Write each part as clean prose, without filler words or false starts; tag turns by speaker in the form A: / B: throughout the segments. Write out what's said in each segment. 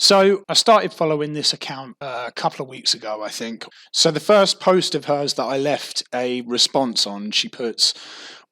A: So I started following this account a couple of weeks ago, I think. So the first post of hers that I left a response on, she puts,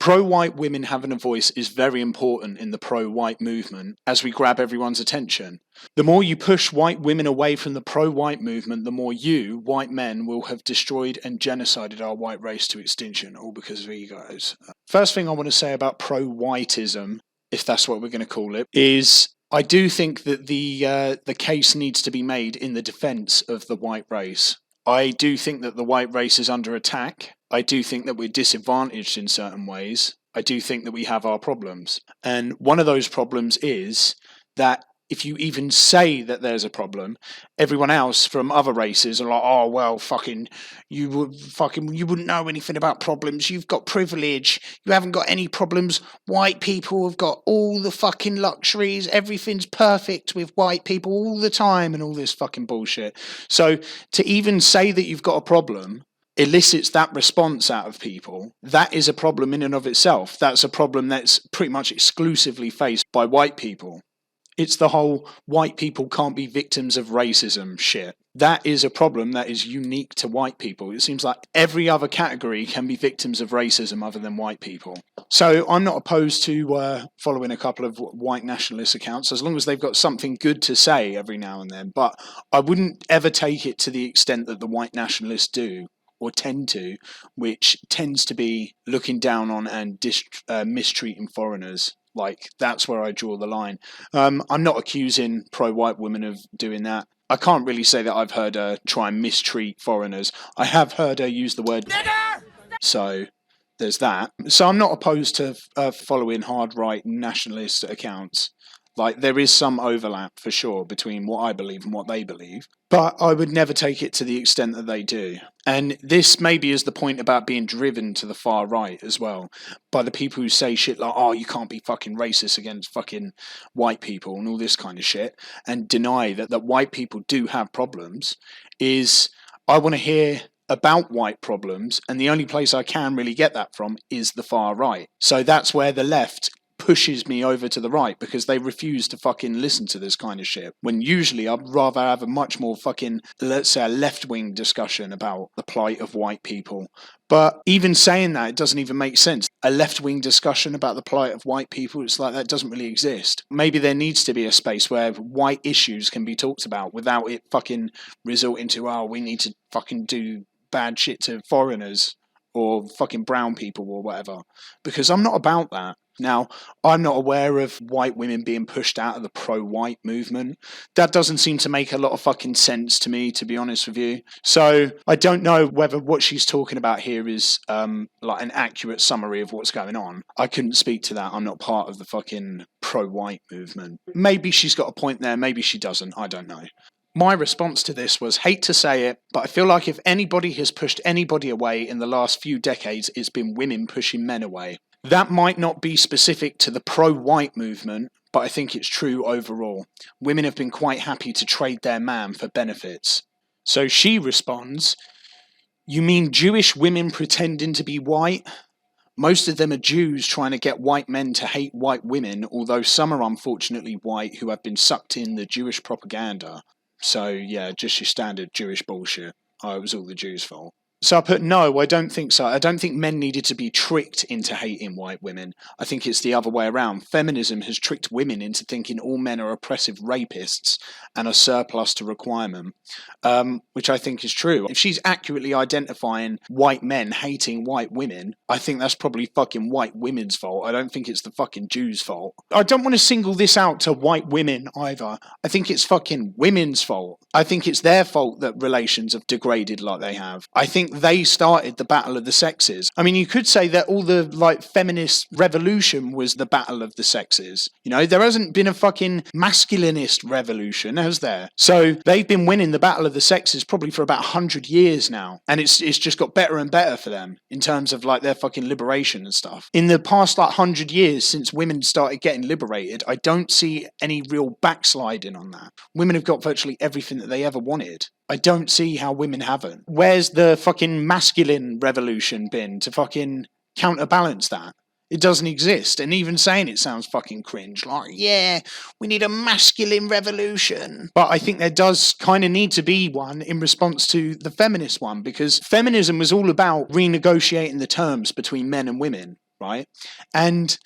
A: pro-white women having a voice is very important in the pro-white movement as we grab everyone's attention. The more you push white women away from the pro-white movement, the more you, white men, will have destroyed and genocided our white race to extinction, all because of egos. First thing I want to say about pro-whiteism, if that's what we're going to call it, is I do think that the case needs to be made in the defence of the white race. I do think that the white race is under attack. I do think that we're disadvantaged in certain ways. I do think that we have our problems. And one of those problems is that if you even say that there's a problem, everyone else from other races are like, oh, well, you wouldn't know anything about problems. You've got privilege. You haven't got any problems. White people have got all the fucking luxuries. Everything's perfect with white people all the time and all this fucking bullshit. So to even say that you've got a problem elicits that response out of people. That is a problem in and of itself. That's a problem that's pretty much exclusively faced by white people. It's the whole white people can't be victims of racism shit. That is a problem that is unique to white people. It seems like every other category can be victims of racism other than white people. So I'm not opposed to following a couple of white nationalist accounts as long as they've got something good to say every now and then. But I wouldn't ever take it to the extent that the white nationalists do, or tend to, which tends to be looking down on and mistreating foreigners. Like, that's where I draw the line. I'm not accusing pro-white women of doing that. I can't really say that I've heard her try and mistreat foreigners. I have heard her use the word nigger! So there's that. So I'm not opposed to following hard-right nationalist accounts. Like, there is some overlap, for sure, between what I believe and what they believe. But I would never take it to the extent that they do. And this maybe is the point about being driven to the far right as well, by the people who say shit like, oh, you can't be fucking racist against fucking white people and all this kind of shit, and deny that white people do have problems, is I want to hear about white problems, and the only place I can really get that from is the far right. So that's where the left pushes me over to the right, because they refuse to fucking listen to this kind of shit. When usually I'd rather have a much more fucking, let's say, a left-wing discussion about the plight of white people. But even saying that, it doesn't even make sense. A left-wing discussion about the plight of white people, it's like that doesn't really exist. Maybe there needs to be a space where white issues can be talked about without it fucking resorting to, oh, we need to fucking do bad shit to foreigners or fucking brown people or whatever. Because I'm not about that. Now, I'm not aware of white women being pushed out of the pro-white movement. That doesn't seem to make a lot of fucking sense to me, to be honest with you. So I don't know whether what she's talking about here is like an accurate summary of what's going on. I couldn't speak to that. I'm not part of the fucking pro-white movement. Maybe she's got a point there. Maybe she doesn't. I don't know. My response to this was, hate to say it, but I feel like if anybody has pushed anybody away in the last few decades, it's been women pushing men away. That might not be specific to the pro-white movement, but I think it's true overall. Women have been quite happy to trade their man for benefits. So she responds, you mean Jewish women pretending to be white? Most of them are Jews trying to get white men to hate white women, although some are unfortunately white who have been sucked in the Jewish propaganda. So yeah, just your standard Jewish bullshit. Oh, it was all the Jews' fault. So I put, no, I don't think so. I don't think men needed to be tricked into hating white women. I think it's the other way around. Feminism has tricked women into thinking all men are oppressive rapists and are surplus to requirement, which I think is true. If she's accurately identifying white men hating white women, I think that's probably fucking white women's fault. I don't think it's the fucking Jews' fault. I don't want to single this out to white women either. I think it's fucking women's fault. I think it's their fault that relations have degraded like they have. I think they started the battle of the sexes. I mean, you could say that all the like feminist revolution was the battle of the sexes. You know, there hasn't been a fucking masculinist revolution, has there? So they've been winning the battle of the sexes probably for about 100 years now. And it's just got better and better for them in terms of like their fucking liberation and stuff. In the past like 100 years since women started getting liberated, I don't see any real backsliding on that. Women have got virtually everything that they ever wanted. I don't see how women haven't. Where's the fucking masculine revolution been to fucking counterbalance that? It doesn't exist. And even saying it sounds fucking cringe. Like, yeah, we need a masculine revolution. But I think there does kind of need to be one in response to the feminist one, because feminism was all about renegotiating the terms between men and women, right? And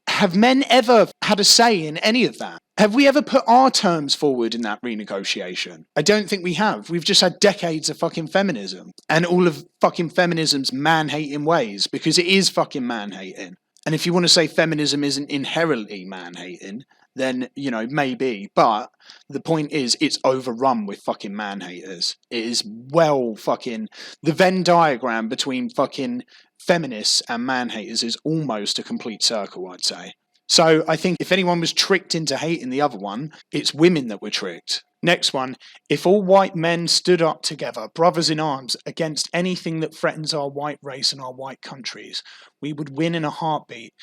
A: have men ever had a say in any of that? Have we ever put our terms forward in that renegotiation? I don't think we have. We've just had decades of fucking feminism and all of fucking feminism's man-hating ways, because it is fucking man-hating. And if you want to say feminism isn't inherently man-hating, then, you know, maybe. But the point is, it's overrun with fucking man-haters. It is well fucking... The Venn diagram between fucking feminists and man-haters is almost a complete circle, I'd say. So I think if anyone was tricked into hating the other one, it's women that were tricked. Next one, if all white men stood up together, brothers in arms, against anything that threatens our white race and our white countries, we would win in a heartbeat.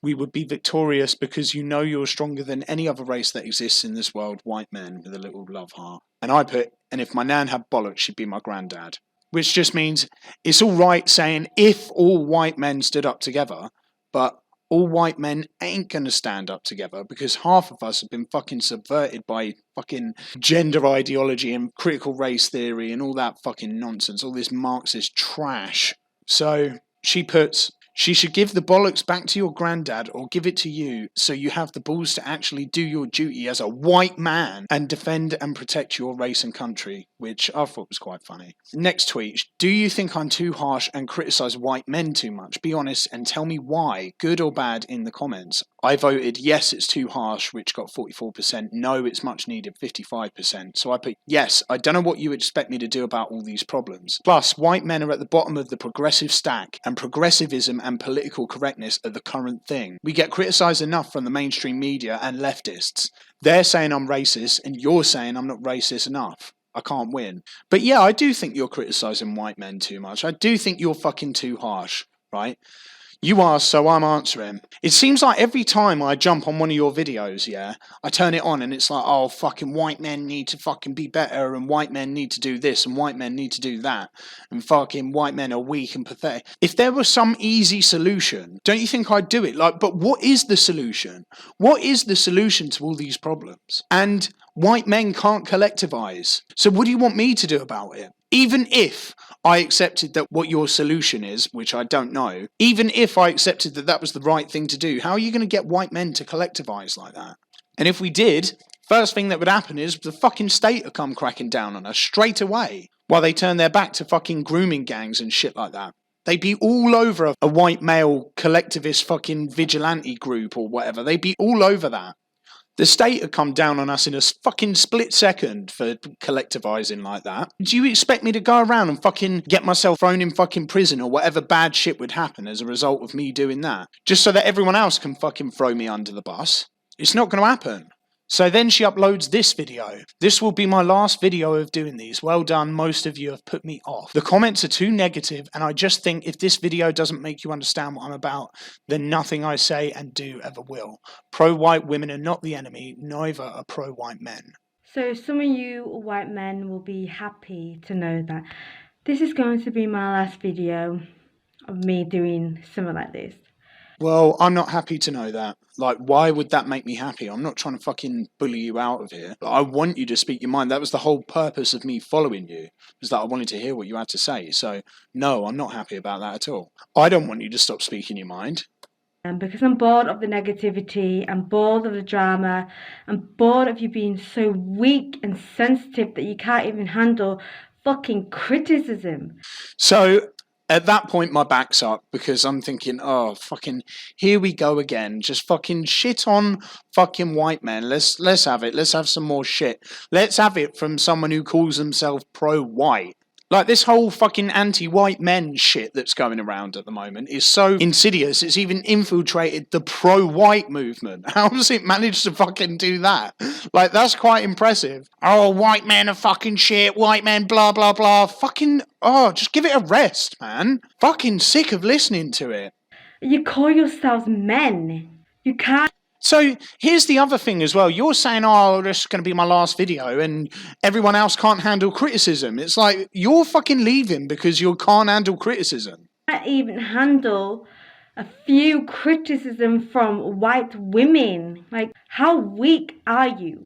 A: We would be victorious because you know you're stronger than any other race that exists in this world, white men with a little love heart. And I put, and if my nan had bollocks, she'd be my granddad. Which just means it's all right saying if all white men stood up together, but all white men ain't going to stand up together, because half of us have been fucking subverted by fucking gender ideology and critical race theory and all that fucking nonsense, all this Marxist trash. So she puts, she should give the bollocks back to your granddad or give it to you so you have the balls to actually do your duty as a white man and defend and protect your race and country, which I thought was quite funny. Next tweet, do you think I'm too harsh and criticise white men too much? Be honest and tell me why, good or bad, in the comments. I voted yes, it's too harsh, which got 44%. No, it's much needed, 55%. So I put yes, I don't know what you expect me to do about all these problems. Plus, white men are at the bottom of the progressive stack, and progressivism and political correctness are the current thing. We get criticised enough from the mainstream media and leftists. They're saying I'm racist, and you're saying I'm not racist enough. I can't win. But yeah, I do think you're criticising white men too much. I do think you're fucking too harsh, right? You asked, so I'm answering. It seems like every time I jump on one of your videos, yeah, I turn it on and it's like, oh, fucking white men need to fucking be better, and white men need to do this, and white men need to do that, and fucking white men are weak and pathetic. If there was some easy solution, don't you think I'd do it? Like, but what is the solution? What is the solution to all these problems? And white men can't collectivise. So what do you want me to do about it? Even if I accepted that what your solution is, which I don't know, even if I accepted that that was the right thing to do, how are you going to get white men to collectivise like that? And if we did, first thing that would happen is the fucking state would come cracking down on us straight away, while they turn their back to fucking grooming gangs and shit like that. They'd be all over a white male collectivist fucking vigilante group or whatever. They'd be all over that. The state had come down on us in a fucking split second for collectivising like that. Do you expect me to go around and fucking get myself thrown in fucking prison or whatever bad shit would happen as a result of me doing that? Just so that everyone else can fucking throw me under the bus? It's not going to happen. So then she uploads this video. This will be my last video of doing these. Well done, most of you have put me off. The comments are too negative, and I just think if this video doesn't make you understand what I'm about, then nothing I say and do ever will. Pro-white women are not the enemy, neither are pro-white men.
B: So some of you white men will be happy to know that this is going to be my last video of me doing something like this.
A: Well, I'm not happy to know that. Like, why would that make me happy? I'm not trying to fucking bully you out of here. I want you to speak your mind. That was the whole purpose of me following you, was that I wanted to hear what you had to say. So, no, I'm not happy about that at all. I don't want you to stop speaking your mind.
B: Because I'm bored of the negativity, I'm bored of the drama, I'm bored of you being so weak and sensitive that you can't even handle fucking criticism.
A: So, at that point, my back's up, because I'm thinking, oh, fucking, here we go again. Just fucking shit on fucking white men. Let's have it. Let's have some more shit. Let's have it from someone who calls himself pro-white. Like, this whole fucking anti-white men shit that's going around at the moment is so insidious, it's even infiltrated the pro-white movement. How does it manage to fucking do that? Like, that's quite impressive. Oh, white men are fucking shit, white men blah, blah, blah. Fucking, oh, just give it a rest, man. Fucking sick of listening to it.
B: You call yourselves men. You can't.
A: So here's the other thing as well. You're saying, oh, this is going to be my last video and everyone else can't handle criticism. It's like, you're fucking leaving because you can't handle criticism.
B: Can't even handle a few criticism from white women. Like, how weak are you?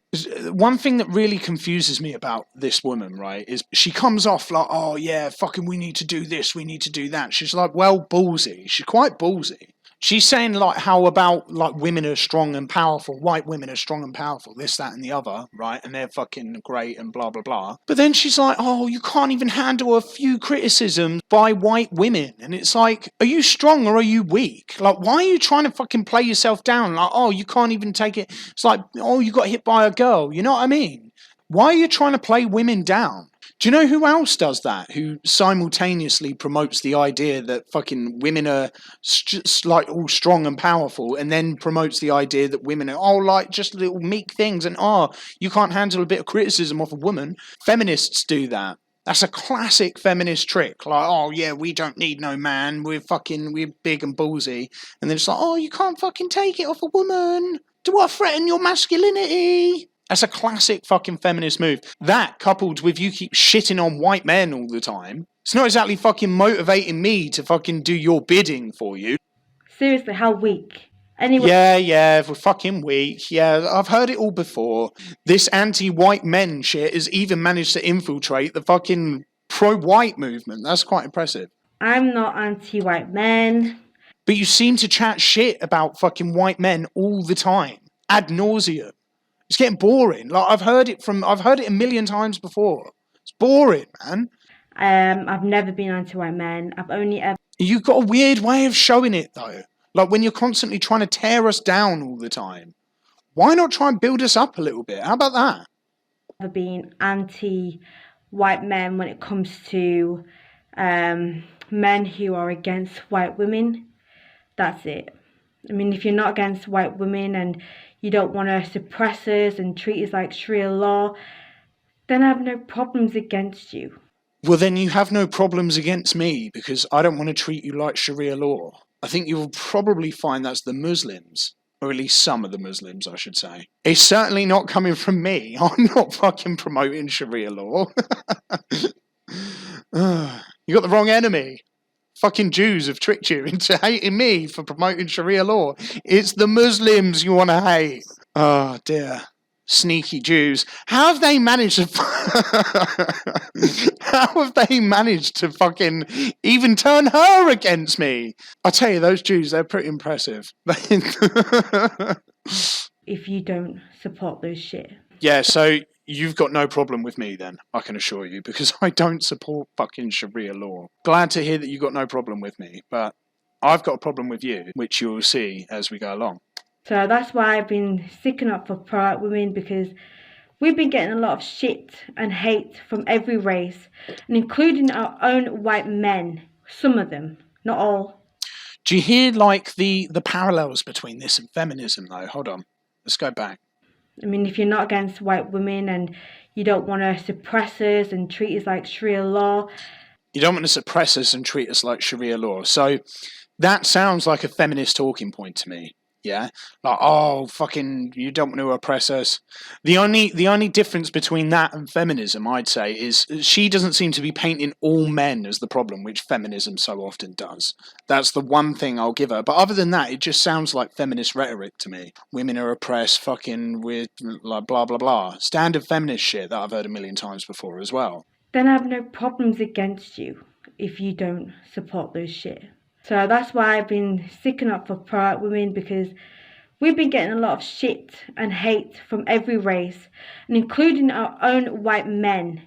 A: One thing that really confuses me about this woman, right, is she comes off like, oh yeah, fucking we need to do this, we need to do that. She's like, well, ballsy. She's quite ballsy. She's saying like how about like women are strong and powerful, white women are strong and powerful, this, that and the other, right? And they're fucking great and blah, blah, blah. But then she's like, oh, you can't even handle a few criticisms by white women. And it's like, are you strong or are you weak? Like, why are you trying to fucking play yourself down? Like, oh, you can't even take it. It's like, oh, you got hit by a girl. You know what I mean? Why are you trying to play women down? Do you know who else does that? Who simultaneously promotes the idea that fucking women are like all strong and powerful, and then promotes the idea that women are like just little meek things, and you can't handle a bit of criticism off a woman. Feminists do that. That's a classic feminist trick. Like, oh yeah, we don't need no man. We're big and ballsy, and then it's like, oh, you can't fucking take it off a woman. Do I threaten your masculinity? That's a classic fucking feminist move. That, coupled with you keep shitting on white men all the time, it's not exactly fucking motivating me to fucking do your bidding for you.
B: Seriously, how weak? Anyway.
A: Yeah, we're fucking weak. Yeah, I've heard it all before. This anti-white men shit has even managed to infiltrate the fucking pro-white movement. That's quite impressive.
B: I'm not anti-white men.
A: But you seem to chat shit about fucking white men all the time. Ad nauseum. It's getting boring. Like I've heard it a million times before. It's boring, man.
B: I've never been anti-white men. I've only ever...
A: You've got a weird way of showing it, though. Like when you're constantly trying to tear us down all the time. Why not try and build us up a little bit? How about that?
B: I've been anti-white men when it comes to men who are against white women. That's it. I mean, if you're not against white women and you don't want to suppress us and treat us like Sharia law, then I have no problems against you.
A: Well, then you have no problems against me because I don't want to treat you like Sharia law. I think you'll probably find that's the Muslims, or at least some of the Muslims, I should say. It's certainly not coming from me. I'm not fucking promoting Sharia law. You got the wrong enemy. Fucking Jews have tricked you into hating me for promoting Sharia law. It's the Muslims you want to hate. Oh, dear. Sneaky Jews. How have they managed to... How have they managed to fucking even turn her against me? I tell you, those Jews, they're pretty impressive.
B: If you don't support those shit.
A: Yeah, so you've got no problem with me then, I can assure you, because I don't support fucking Sharia law. Glad to hear that you got no problem with me, but I've got a problem with you, which you'll see as we go along.
B: So that's why I've been sticking up for pro-white women, because we've been getting a lot of shit and hate from every race, and including our own white men. Some of them, not all.
A: Do you hear like the parallels between this and feminism though? Hold on, let's go back.
B: I mean, if you're not against white women and you don't want to suppress us and treat us like Sharia law.
A: You don't want to suppress us and treat us like Sharia law. So that sounds like a feminist talking point to me. Yeah, like, oh, fucking, you don't want to oppress us. The only difference between that and feminism, I'd say, is she doesn't seem to be painting all men as the problem, which feminism so often does. That's the one thing I'll give her. But other than that, it just sounds like feminist rhetoric to me. Women are oppressed, fucking, with like blah blah blah. Standard feminist shit that I've heard a million times before as well.
B: Then I have no problems against you if you don't support those shit. So that's why I've been sticking up for pro-white women, because we've been getting a lot of shit and hate from every race, and including our own white men.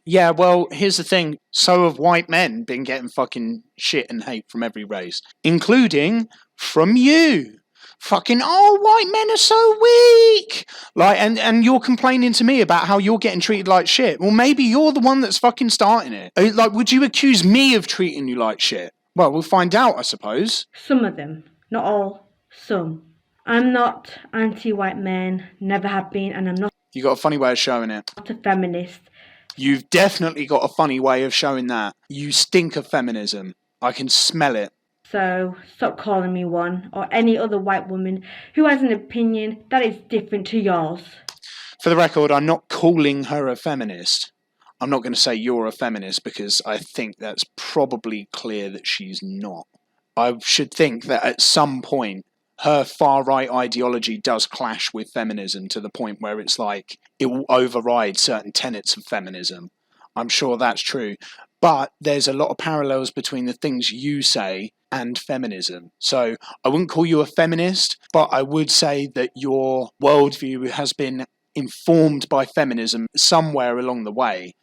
A: Yeah, well, here's the thing. So have white men been getting fucking shit and hate from every race, including from you. Fucking, oh, white men are so weak. Like, and you're complaining to me about how you're getting treated like shit. Well, maybe you're the one that's fucking starting it. Like, would you accuse me of treating you like shit? Well, we'll find out, I suppose.
B: Some of them, not all, some. I'm not anti-white men, never have been, and I'm not...
A: You got a funny way of showing it.
B: ...not a feminist.
A: You've definitely got a funny way of showing that. You stink of feminism. I can smell it.
B: So, stop calling me one, or any other white woman who has an opinion that is different to yours.
A: For the record, I'm not calling her a feminist. I'm not going to say you're a feminist because I think that's probably clear that she's not. I should think that at some point her far-right ideology does clash with feminism to the point where it's like it will override certain tenets of feminism. I'm sure that's true. But there's a lot of parallels between the things you say and feminism. So I wouldn't call you a feminist, but I would say that your worldview has been informed by feminism somewhere along the way,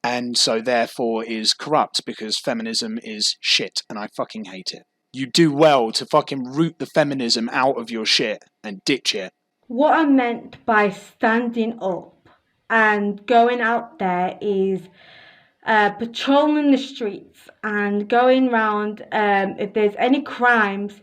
A: and so therefore is corrupt because feminism is shit and I fucking hate it. You do well to fucking root the feminism out of your shit and ditch it.
B: What I meant by standing up and going out there is patrolling the streets and going around. If there's any crimes,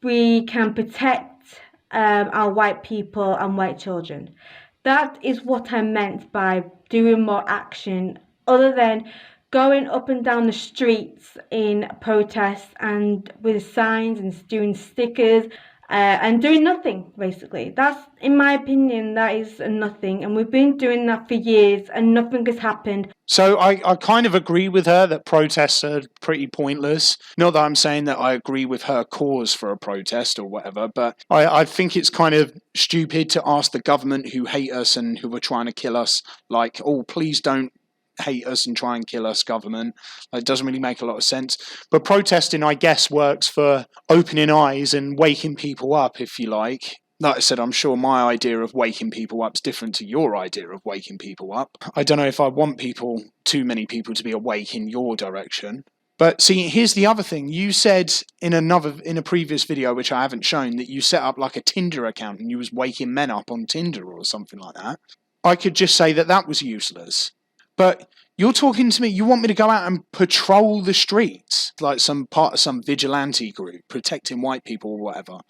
B: we can protect our white people and white children. That is what I meant by doing more action, other than going up and down the streets in protests and with signs and doing stickers and doing nothing, basically. That's, in my opinion, that is nothing. And we've been doing that for years and nothing has happened.
A: So I kind of agree with her that protests are pretty pointless. Not that I'm saying that I agree with her cause for a protest or whatever, but I think it's kind of stupid to ask the government who hate us and who are trying to kill us, like, oh, please don't hate us and try and kill us, government. It doesn't really make a lot of sense. But protesting, I guess, works for opening eyes and waking people up, if you like. Like I said, I'm sure my idea of waking people up is different to your idea of waking people up. I don't know if I want too many people to be awake in your direction. But see, here's the other thing. You said in a previous video, which I haven't shown, that you set up like a Tinder account and you was waking men up on Tinder or something like that. I could just say that was useless. But you're talking to me, you want me to go out and patrol the streets, like some part of some vigilante group, protecting white people or whatever.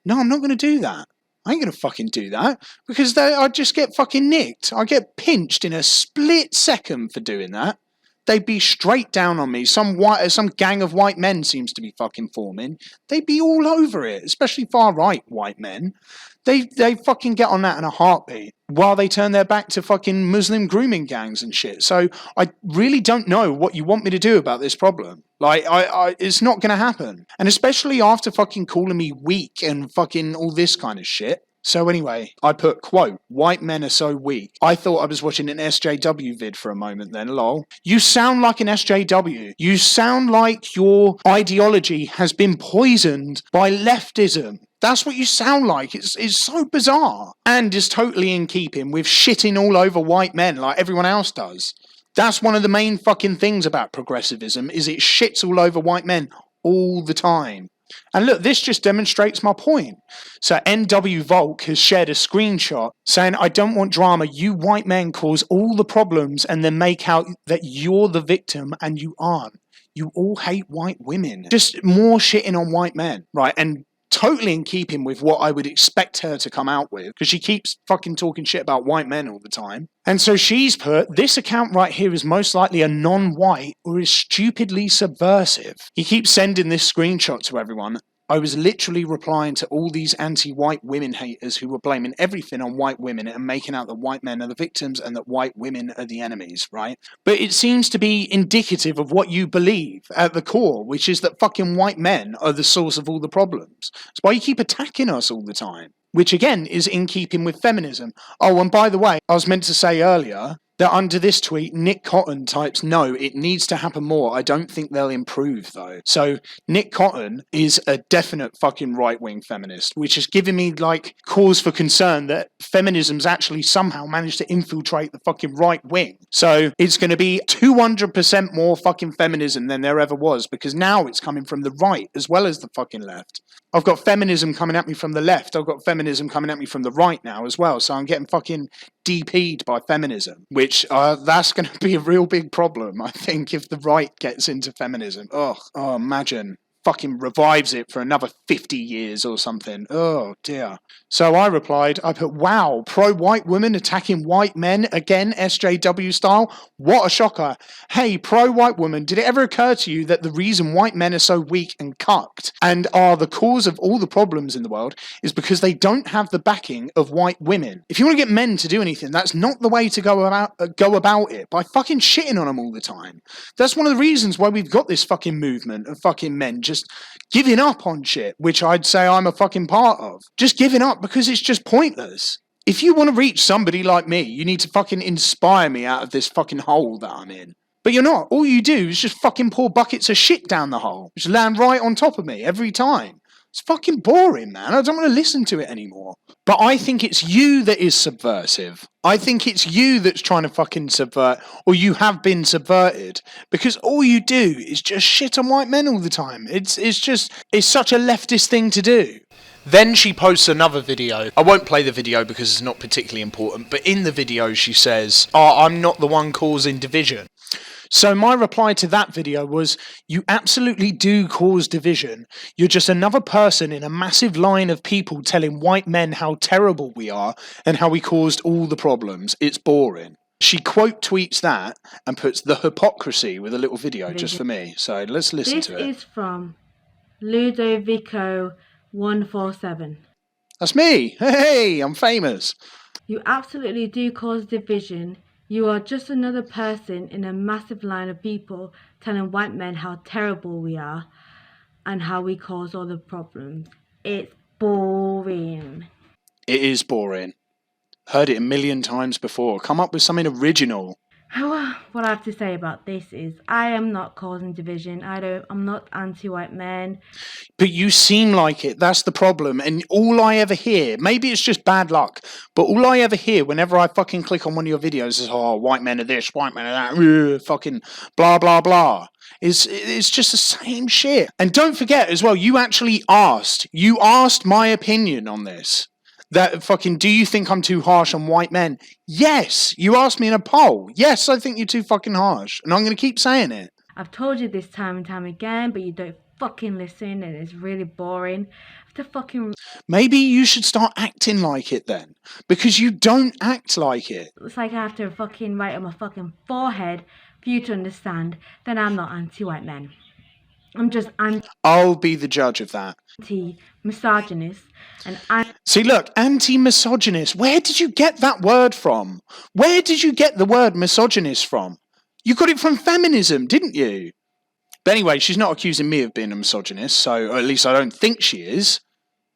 A: No, I'm not going to do that. I ain't going to fucking do that, because I'd just get fucking nicked. I get pinched in a split second for doing that. They'd be straight down on me. Some gang of white men seems to be fucking forming. They'd be all over it, especially far-right white men. They fucking get on that in a heartbeat while they turn their back to fucking Muslim grooming gangs and shit. So I really don't know what you want me to do about this problem. Like, it's not going to happen. And especially after fucking calling me weak and fucking all this kind of shit. So anyway, I put, quote, white men are so weak. I thought I was watching an SJW vid for a moment then, lol. You sound like an SJW. You sound like your ideology has been poisoned by leftism. That's what you sound like. It's so bizarre. And is totally in keeping with shitting all over white men like everyone else does. That's one of the main fucking things about progressivism, is it shits all over white men all the time. And look, this just demonstrates my point. So NW Volk has shared a screenshot saying, I don't want drama. You white men cause all the problems and then make out that you're the victim, and you aren't. You all hate white women. Just more shitting on white men, right? And totally in keeping with what I would expect her to come out with, because she keeps fucking talking shit about white men all the time. And so she's put, this account right here is most likely a non-white or is stupidly subversive. He keeps sending this screenshot to everyone. I was literally replying to all these anti-white women haters who were blaming everything on white women and making out that white men are the victims and that white women are the enemies, right? But it seems to be indicative of what you believe at the core, which is that fucking white men are the source of all the problems. That's why you keep attacking us all the time, which again is in keeping with feminism. Oh, and by the way, I was meant to say earlier that under this tweet, Nick Cotton types, no, it needs to happen more. I don't think they'll improve, though. So Nick Cotton is a definite fucking right-wing feminist, which is giving me, like, cause for concern that feminism's actually somehow managed to infiltrate the fucking right wing. So it's going to be 200% more fucking feminism than there ever was, because now it's coming from the right as well as the fucking left. I've got feminism coming at me from the left. I've got feminism coming at me from the right now as well. So I'm getting fucking DP'd by feminism, which that's going to be a real big problem, I think, if the right gets into feminism. Oh, imagine. Fucking revives it for another 50 years or something. Oh, dear. So I replied, I put, wow, pro-white women attacking white men again, SJW style? What a shocker. Hey, pro-white woman, did it ever occur to you that the reason white men are so weak and cucked and are the cause of all the problems in the world is because they don't have the backing of white women? If you want to get men to do anything, that's not the way to go about it, by fucking shitting on them all the time. That's one of the reasons why we've got this fucking movement of fucking men just giving up on shit, which I'd say I'm a fucking part of. Just giving up because it's just pointless. If you want to reach somebody like me, you need to fucking inspire me out of this fucking hole that I'm in. But you're not. All you do is just fucking pour buckets of shit down the hole, which land right on top of me every time. It's fucking boring, man. I don't want to listen to it anymore. But I think it's you that is subversive. I think it's you that's trying to fucking subvert, or you have been subverted, because all you do is just shit on white men all the time. It's such a leftist thing to do. Then she posts another video. I won't play the video because it's not particularly important, but in the video she says, I'm not the one causing division. So my reply to that video was, you absolutely do cause division. You're just another person in a massive line of people telling white men how terrible we are and how we caused all the problems. It's boring. She quote tweets that and puts the hypocrisy with a little video just for me. So let's listen to it.
B: This is from Ludovico147.
A: That's me. Hey, I'm famous.
B: You absolutely do cause division. You are just another person in a massive line of people telling white men how terrible we are and how we cause all the problems. It's boring.
A: It is boring. Heard it a million times before. Come up with something original.
B: What I have to say about this is I am not causing division. I'm not anti-white men.
A: But you seem like it. That's the problem. And all I ever hear, maybe it's just bad luck, but all I ever hear whenever I fucking click on one of your videos is, white men are this, white men are that, fucking blah, blah, blah. It's just the same shit. And don't forget as well, you actually asked my opinion on this. That fucking, do you think I'm too harsh on white men? Yes, you asked me in a poll. Yes, I think you're too fucking harsh. And I'm going to keep saying it.
B: I've told you this time and time again, but you don't fucking listen and it's really boring.
A: Maybe you should start acting like it then. Because you don't act like it.
B: It's like I have to fucking write on my fucking forehead for you to understand that I'm not anti-white men. I'm just
A: I'll be the judge of that.
B: Anti-misogynist and
A: See, look, anti-misogynist. Where did you get that word from? Where did you get the word misogynist from? You got it from feminism, didn't you? But anyway, she's not accusing me of being a misogynist, so at least I don't think she is.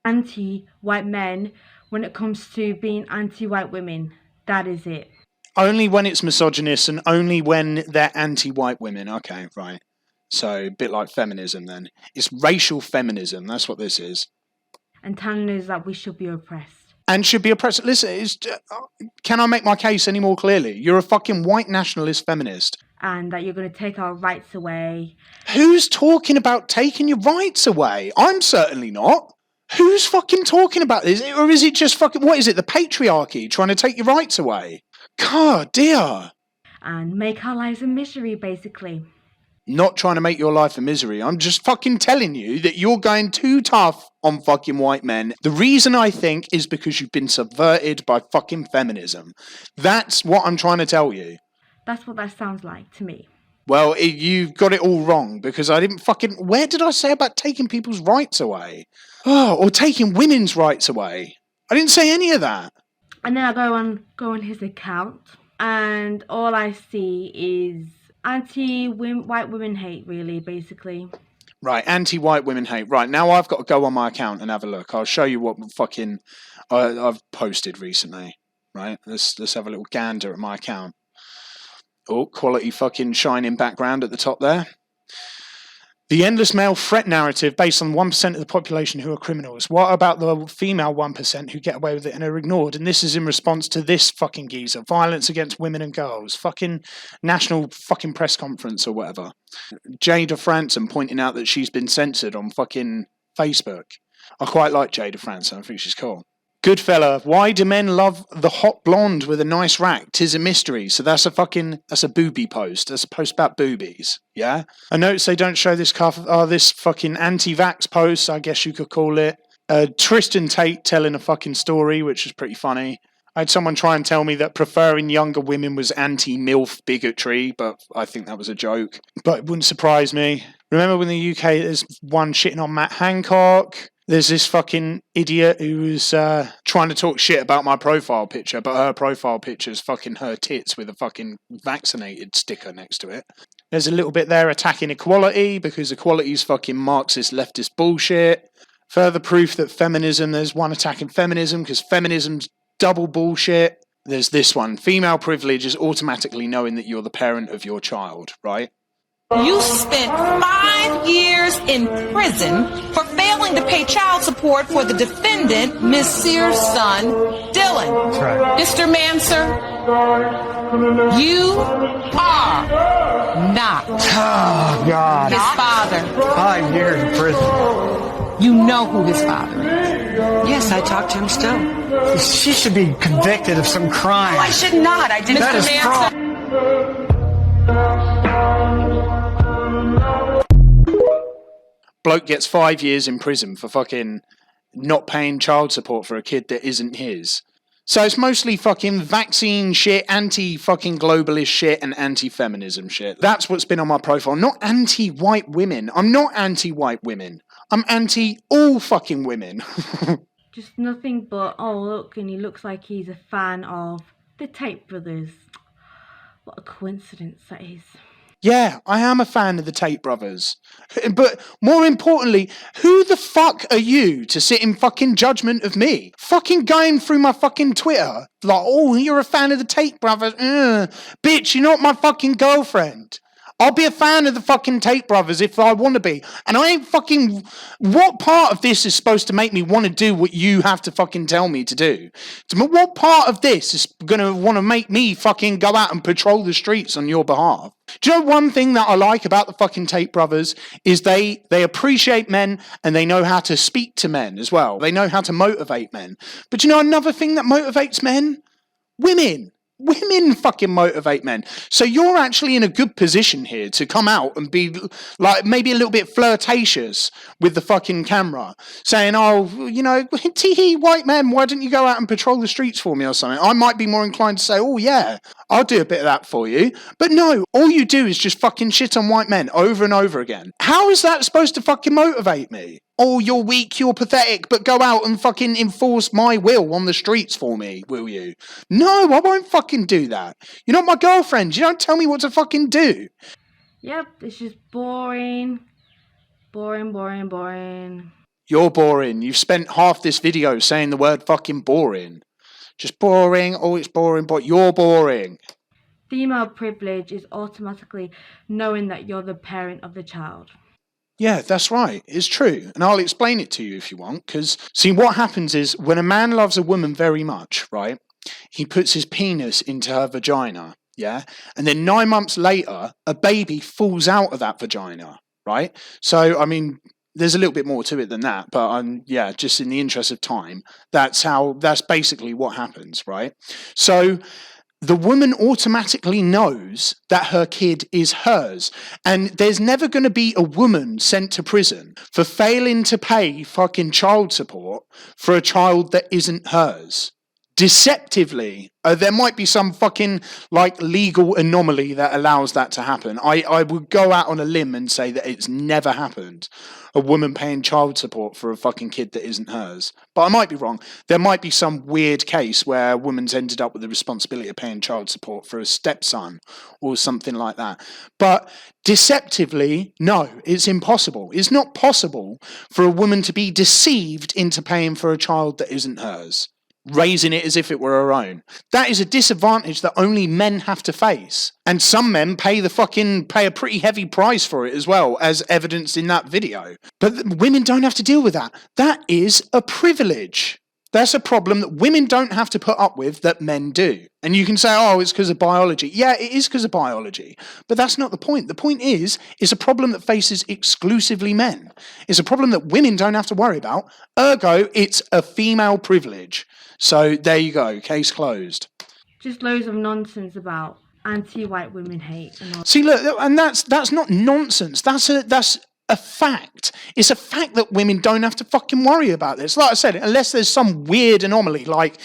B: Anti-white men when it comes to being anti-white women. That is it.
A: Only when it's misogynist and only when they're anti-white women. Okay, right. So, a bit like feminism then. It's racial feminism, that's what this is.
B: And telling us that we should be oppressed.
A: And should be oppressed. Listen, can I make my case any more clearly? You're a fucking white nationalist feminist.
B: And that you're going to take our rights away.
A: Who's talking about taking your rights away? I'm certainly not. Who's fucking talking about this? Or is it just fucking, what is it, the patriarchy trying to take your rights away? God, dear.
B: And make our lives a misery, basically.
A: Not trying to make your life a misery. I'm just fucking telling you that you're going too tough on fucking white men. The reason I think is because you've been subverted by fucking feminism. That's what I'm trying to tell you.
B: That's what that sounds like to me.
A: Well, you've got it all wrong because I didn't fucking... Where did I say about taking people's rights away? Oh, or taking women's rights away? I didn't say any of that.
B: And then I go on his account and all I see is anti-white women hate, really, basically.
A: Right, anti-white women hate. Right, now I've got to go on my account and have a look. I'll show you what fucking I've posted recently. Right, let's have a little gander at my account. Oh, quality fucking shining background at the top there. The endless male threat narrative based on 1% of the population who are criminals. What about the female 1% who get away with it and are ignored? And this is in response to this fucking geezer. Violence against women and girls. Fucking national fucking press conference or whatever. Jada Franson pointing out that she's been censored on fucking Facebook. I quite like Jada Franson. I think she's cool. Good fella. Why do men love the hot blonde with a nice rack? 'Tis a mystery. So that's a boobie post. That's a post about boobies. Yeah? I notice they don't show this this fucking anti-vax post, I guess you could call it. Tristan Tate telling a fucking story, which is pretty funny. I had someone try and tell me that preferring younger women was anti-MILF bigotry, but I think that was a joke. But it wouldn't surprise me. Remember when the UK, there's one shitting on Matt Hancock? There's this fucking idiot who was trying to talk shit about my profile picture, but her profile picture's fucking her tits with a fucking vaccinated sticker next to it. There's a little bit there attacking equality because equality's fucking Marxist leftist bullshit. Further proof that there's one attacking feminism because feminism's double bullshit. There's this one. Female privilege is automatically knowing that you're the parent of your child, right?
C: You spent 5 years in prison for failing to pay child support for the defendant, Ms. Sears' son, Dylan.
D: That's right.
C: Mr. Manser, you are not
D: Oh, God.
C: his father.
D: 5 years in prison.
C: You know who his father is.
E: Yes, I talk to him still.
D: She should be convicted of some crime.
E: I should not. I didn't.
D: That is
C: Mr.
D: fraud.
A: Bloke gets 5 years in prison for fucking not paying child support for a kid that isn't his. So it's mostly fucking vaccine shit, anti-fucking globalist shit, and anti-feminism shit. That's what's been on my profile. Not anti-white women. I'm not anti-white women. I'm anti-all fucking women.
B: Just nothing but, oh look, and he looks like he's a fan of the Tate brothers. What a coincidence that is.
A: Yeah, I am a fan of the Tate brothers. But more importantly, who the fuck are you to sit in fucking judgment of me? Fucking going through my fucking Twitter, like, oh, you're a fan of the Tate brothers. Bitch, you're not my fucking girlfriend. I'll be a fan of the fucking Tate brothers if I want to be. And I ain't fucking... What part of this is supposed to make me want to do what you have to fucking tell me to do? What part of this is going to want to make me fucking go out and patrol the streets on your behalf? Do you know one thing that I like about the fucking Tate brothers is they appreciate men and they know how to speak to men as well. They know how to motivate men. But do you know another thing that motivates men? Women. Women fucking motivate men. So you're actually in a good position here to come out and be like maybe a little bit flirtatious with the fucking camera, saying, oh, you know, tee white man, why don't you go out and patrol the streets for me or something? I might be more inclined to say, oh yeah, I'll do a bit of that for you. But no, all you do is just fucking shit on white men over and over again. How is that supposed to fucking motivate me? Oh, you're weak, you're pathetic, but go out and fucking enforce my will on the streets for me, will you? No, I won't fucking do that. You're not my girlfriend. You don't tell me what to fucking do.
B: Yep, it's just boring. Boring.
A: You're boring. You've spent half this video saying the word fucking boring. Just boring. Oh, it's boring, but you're boring.
B: Female privilege is automatically knowing that you're the parent of the child.
A: Yeah, that's right. It's true. And I'll explain it to you if you want. Because, see, what happens is when a man loves a woman very much, right, he puts his penis into her vagina, yeah? And then 9 months later, a baby falls out of that vagina, right? So, I mean, there's a little bit more to it than that. But, yeah, just in the interest of time, that's basically what happens, right? So... the woman automatically knows that her kid is hers. And there's never going to be a woman sent to prison for failing to pay fucking child support for a child that isn't hers. Deceptively. There might be some fucking like legal anomaly that allows that to happen. I would go out on a limb and say that it's never happened. A woman paying child support for a fucking kid that isn't hers. But I might be wrong. There might be some weird case where a woman's ended up with the responsibility of paying child support for a stepson or something like that. But deceptively, no, it's impossible. It's not possible for a woman to be deceived into paying for a child that isn't hers, raising it as if it were her own. That is a disadvantage that only men have to face. And some men pay a pretty heavy price for it as well, as evidenced in that video. But women don't have to deal with that. That is a privilege. That's a problem that women don't have to put up with that men do. And you can say, oh, it's because of biology. Yeah, it is because of biology. But that's not the point. The point is, it's a problem that faces exclusively men. It's a problem that women don't have to worry about. Ergo, it's a female privilege. So there you go. Case closed.
B: Just loads of nonsense about anti-white women hate. And all.
A: See, look, and that's not nonsense. That's a fact. It's a fact that women don't have to fucking worry about this. Like I said, unless there's some weird anomaly, like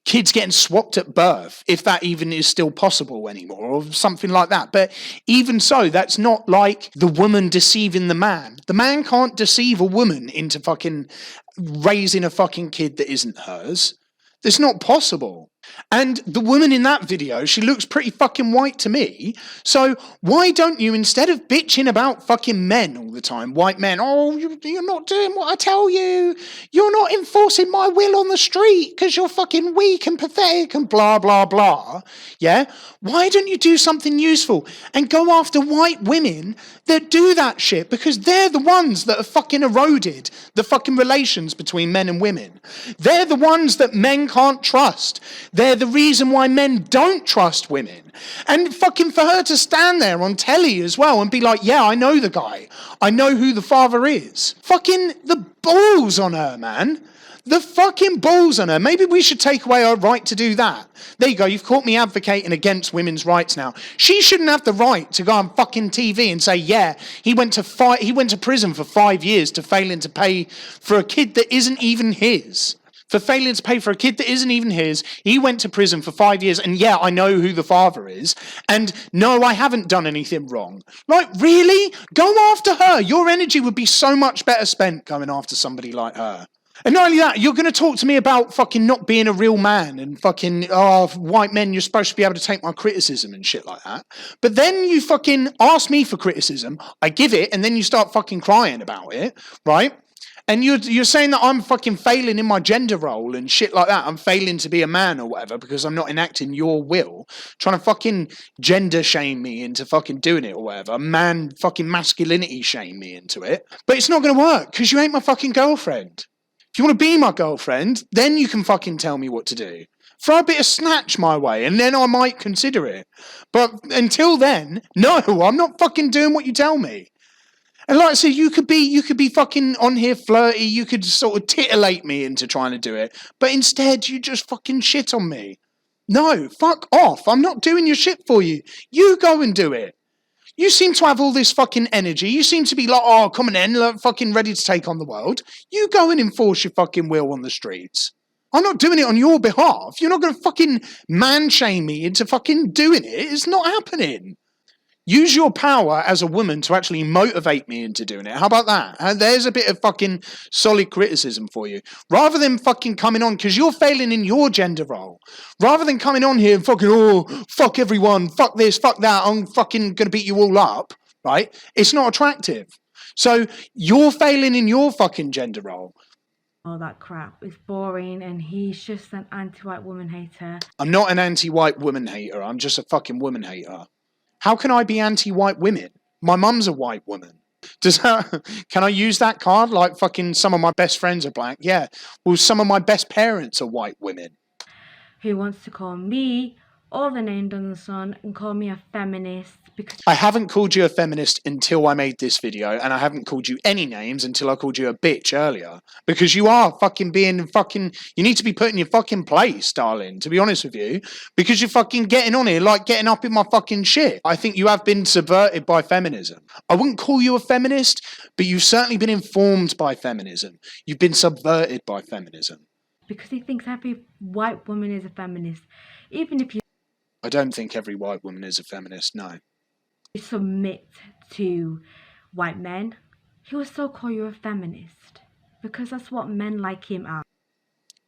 A: kids getting swapped at birth, if that even is still possible anymore, or something like that. But even so, that's not like the woman deceiving the man. The man can't deceive a woman into fucking raising a fucking kid that isn't hers. That's not possible. And the woman in that video, she looks pretty fucking white to me. So why don't you, instead of bitching about fucking men all the time, white men, oh, you're not doing what I tell you. You're not enforcing my will on the street because you're fucking weak and pathetic and blah, blah, blah. Yeah? Why don't you do something useful and go after white women that do that shit? Because they're the ones that have fucking eroded the fucking relations between men and women. They're the ones that men can't trust. They're the reason why men don't trust women. And fucking for her to stand there on telly as well and be like, yeah, I know the guy. I know who the father is. Fucking the balls on her, man. The fucking balls on her. Maybe we should take away her right to do that. There you go. You've caught me advocating against women's rights now. She shouldn't have the right to go on fucking TV and say, yeah, he went to prison for 5 years to failing to pay for a kid that isn't even his. For failing to pay for a kid that isn't even his. He went to prison for 5 years, and yeah, I know who the father is. And no, I haven't done anything wrong. Like, really? Go after her. Your energy would be so much better spent going after somebody like her. And not only that, you're going to talk to me about fucking not being a real man and fucking, oh, white men, you're supposed to be able to take my criticism and shit like that. But then you fucking ask me for criticism, I give it, and then you start fucking crying about it, right? And you're saying that I'm fucking failing in my gender role and shit like that. I'm failing to be a man or whatever because I'm not enacting your will. Trying to fucking gender shame me into fucking doing it or whatever. Man fucking masculinity shame me into it. But it's not going to work because you ain't my fucking girlfriend. If you want to be my girlfriend, then you can fucking tell me what to do. Throw a bit of snatch my way and then I might consider it. But until then, no, I'm not fucking doing what you tell me. And like I said, you could be fucking on here flirty, you could sort of titillate me into trying to do it, but instead you just fucking shit on me. No, fuck off. I'm not doing your shit for you. You go and do it. You seem to have all this fucking energy. You seem to be like, oh, come on in, like, fucking ready to take on the world. You go and enforce your fucking will on the streets. I'm not doing it on your behalf. You're not going to fucking man-shame me into fucking doing it. It's not happening. Use your power as a woman to actually motivate me into doing it. How about that? There's a bit of fucking solid criticism for you. Rather than fucking coming on, because you're failing in your gender role. Rather than coming on here and fucking, oh, fuck everyone, fuck this, fuck that, I'm fucking going to beat you all up, right? It's not attractive. So you're failing in your fucking gender role.
B: All that crap is boring and he's just an anti-white woman hater.
A: I'm not an anti-white woman hater. I'm just a fucking woman hater. How can I be anti-white women? My mum's a white woman. Can I use that card? Like fucking some of my best friends are black. Yeah. Well, some of my best parents are white women.
B: Who wants to call me all the names under the sun and call me a feminist because
A: I haven't called you a feminist until I made this video, and I haven't called you any names until I called you a bitch earlier. Because you are fucking being fucking, you need to be put in your fucking place, darling, to be honest with you. Because you're fucking getting on here, like getting up in my fucking shit. I think you have been subverted by feminism. I wouldn't call you a feminist, but you've certainly been informed by feminism. You've been subverted by feminism.
B: because he thinks every white woman is a feminist. Even if you
A: I don't think every white woman is a feminist, no.
B: submit to white men, he will still call you a feminist because that's what men like him are.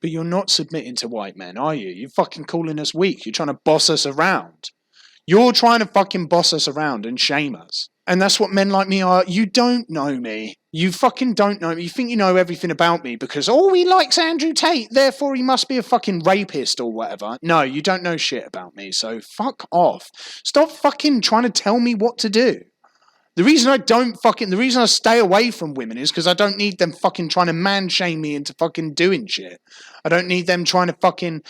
A: But you're not submitting to white men, are you? You're fucking calling us weak. You're trying to boss us around. You're trying to fucking boss us around and shame us. And that's what men like me are. You don't know me. You fucking don't know me. You think you know everything about me because, oh, he likes Andrew Tate, therefore he must be a fucking rapist or whatever. No, you don't know shit about me, so fuck off. Stop fucking trying to tell me what to do. The reason I stay away from women is because I don't need them fucking trying to man-shame me into fucking doing shit. I don't need them trying to fucking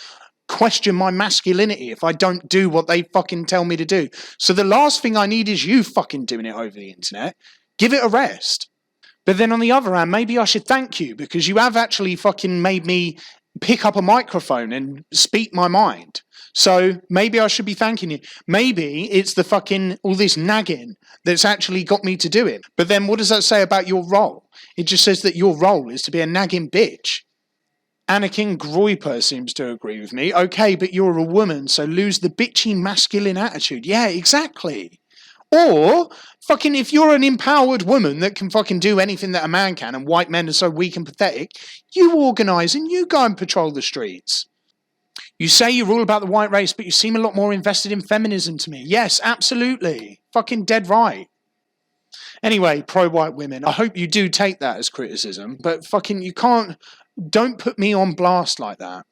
A: question my masculinity if I don't do what they fucking tell me to do. So the last thing I need is you fucking doing it over the internet. Give it a rest. But then on the other hand, maybe I should thank you because you have actually fucking made me pick up a microphone and speak my mind. So maybe I should be thanking you. Maybe it's the fucking, all this nagging that's actually got me to do it. But then what does that say about your role? It just says that your role is to be a nagging bitch. Anakin Groiper seems to agree with me. Okay, but you're a woman, so lose the bitchy masculine attitude. Yeah, exactly. Or, fucking, if you're an empowered woman that can fucking do anything that a man can, and white men are so weak and pathetic, you organise and you go and patrol the streets. You say you're all about the white race, but you seem a lot more invested in feminism to me. Yes, absolutely. Fucking dead right. Anyway, pro-white women, I hope you do take that as criticism, but fucking don't put me on blast like that.